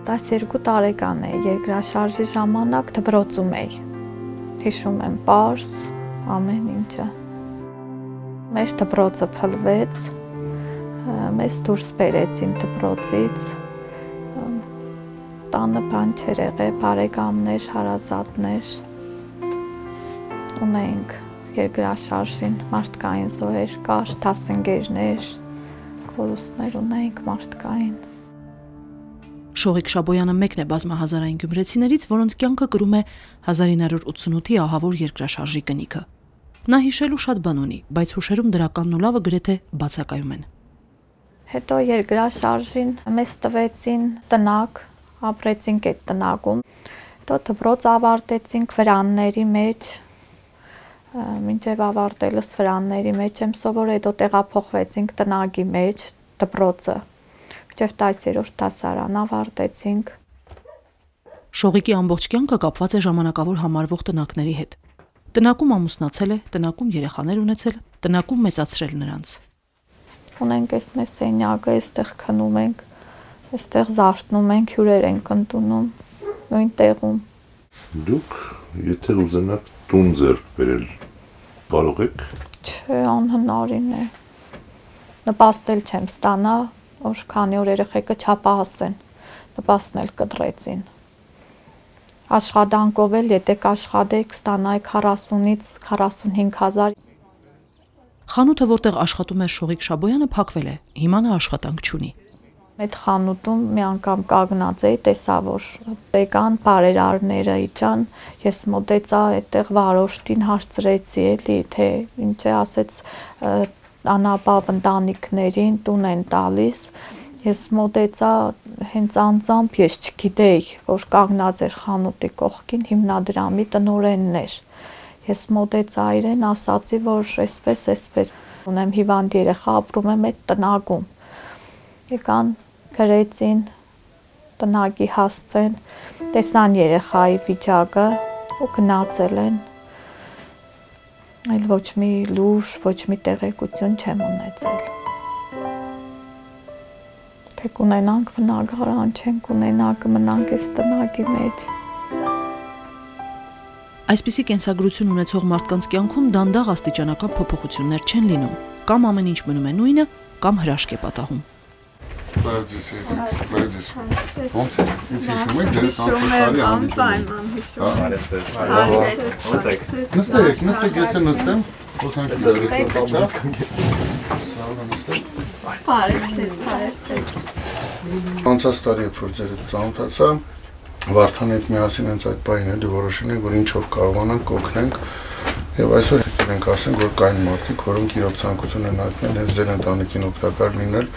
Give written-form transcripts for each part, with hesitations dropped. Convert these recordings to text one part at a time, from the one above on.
12 տարեկան է, երկրաշարժի ժամանակ դպրոցում էի։ Հիշում եմ պարզ ամեն ինչը։ Մեր դպրոցը փլվեց, մեզ դուրս բերեցին դպրոցից, տանը բան չէր եղել, բարեկամներ, հարազատներ, ունեինք երկրաշարժին մարդկային զոհեր կար, դասընկերներ, կորուստներ ունեինք մարդկային։ Շողիկ Շաբոյանը մեկն է բազմահազարային գյումրեցիներից, որոնց կյանքը կրում է 1988-ի ահավոր երկրաշարժի կնիքը։ Նա հիշելու շատ բան ունի, բայց հուշերում դրականն ու լավը գրեթե բացակայում են։ Հետո երկրաշարժին մեզ տվեցին տնակ, ապրեցինք այդ տնակում, հետո դպրոց ավարտեցինք վրանների մեջ, մինչև ավարտելս վրանների մեջ եմ սովորել, հետո տեղափոխվեցինք տնակի մեջ, դպրոցը, մինչև 10-րդ դասարան ավարտեցինք։ Շողիկի ամբողջ կյանքը կապված է ժամանակավոր համարվող տնակների հետ։ Տնակում ամուսնացել է, տնակում երեխաներ ունեցել, տնակում մեծացրել նրանց։ Ունենք այս մեզ սենյակը, այստեղ քնում ենք, այստեղ զարթնում ենք, հյուրեր ենք ընդունում, նույն տեղում։ Դուք, եթե ուզենաք տուն ձեռք բերել, կարող եք։ Չէ, անհնարին է։ Նպաստել չեմ ստանա, որ քանի օր երեխեքը չափահասեն, նպաստնել կտրեցին։ Աշխատանքով էլ, եթե կաշխատեք, ստանայք 40-ից 45 հազար։ Խանութը, որտեղ աշխատում էր Շողիկ Շաբոյանը, փակվել է, հիմա նա աշխատանք չունի։ Այդ խանութում մի անգամ կանգնած էի, տեսա, որ եկան բարերարները իջան, ես մոտեցա այդտեղ վարորդին հարցրեցի էլի, թե ինչ է, ասեց անապավ ընտանիքներին տուն են տալիս, ես մոտեցա հենց անձամբ, ես չգիտեի, որ կանգնած էր խանութի կողքին հիմնադրամի տնօրենն էր։ Ես մոտեցա իրեն, ասացի, որ այսպես, ունեմ հիվանդ երեխա, ապրում եմ այդ տնակում։ Եկան գրեցին, տնակի հասցեն, տեսան երեխայի վիճակը ու գնացել են։ Այլ ոչ մի լուր, ոչ մի տեղեկություն չեմ ունեցել։ Թե կունենանք բնակարան, չենք ունենա, կմնանք այս տնակի մեջ։ Այսպիսի կենսագրություն ունեցող մարդկանց կյանքում դանդաղ աստիճանական փոփոխություններ չեն լինում, կամ ամեն ինչ մնում է նույնը, կամ հրաշք է պատահում։ Անցած տարի երբ որ ձեր ծանոթացա, Վարդանի հետ միասին հենց այդ պահին էլի որոշել ենք, որ ինչով կարողանանք օգնենք, եւ այսօր եկել ենք ասենք, որ կային մարդիկ, որոնք իրոք ցանկություն են հայտնել հենց ձեր ընտանիքին օգտակար լինել,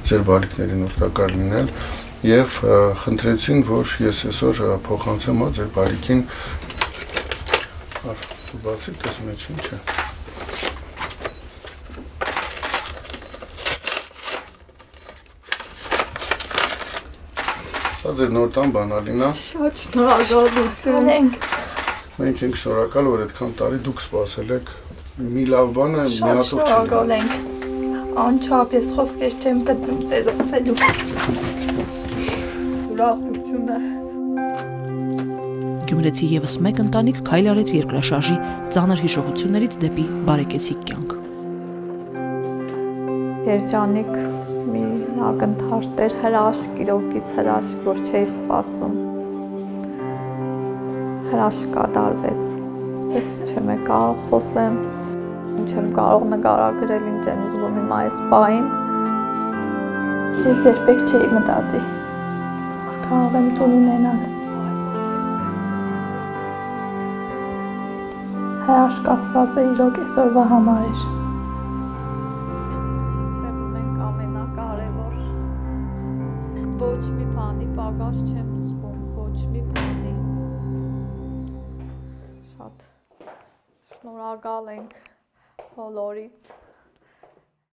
ձեր բալիկներին օգտակար լինել եւ խնդրեցին, որ ես այսօր փոխանցեմ ձեր բալիկին բացի տեսնում եք ինչ է։ Սա ձեր նոր տան բանալինա։ Շատ շնորհակալություն ենք։ Մենք ենք շնորհակալ, որ այդքան տարի դուք սպասել եք։ Մի լավ բան է, մի հատով չի։ Շատ շնորհակալ ենք։ Անչափ ես խոսքեր չեմ գտնում ձեզ ասելու։ Ուրախությունը։ Գյումրեցի եւս մեկ ընտանիք քայլ արեց երկրաշարժի ծանր հիշողություններից դեպի բարեկեցիկ կյանք։ Երջանիկ մի ակնթարթ էր, հրաշք, իրոքից հրաշք, որ չէի սպասում։ Հրաշք կատարվեց, այսպես չեմ կարող խոսեմ, չեմ կարող նկարագրել, ինչ եմ զգում հիմա այս պահին։ Ես երբեք չէի մտածի, որ կարող եմ տուն ունենալ։ Հրաշք ասված է իրոք այսօրվա համար էր։ Ոչ մի բանի պակաս չեմ զգում, ոչ մի բանի։ Շատ շնորհակալ ենք բոլորից։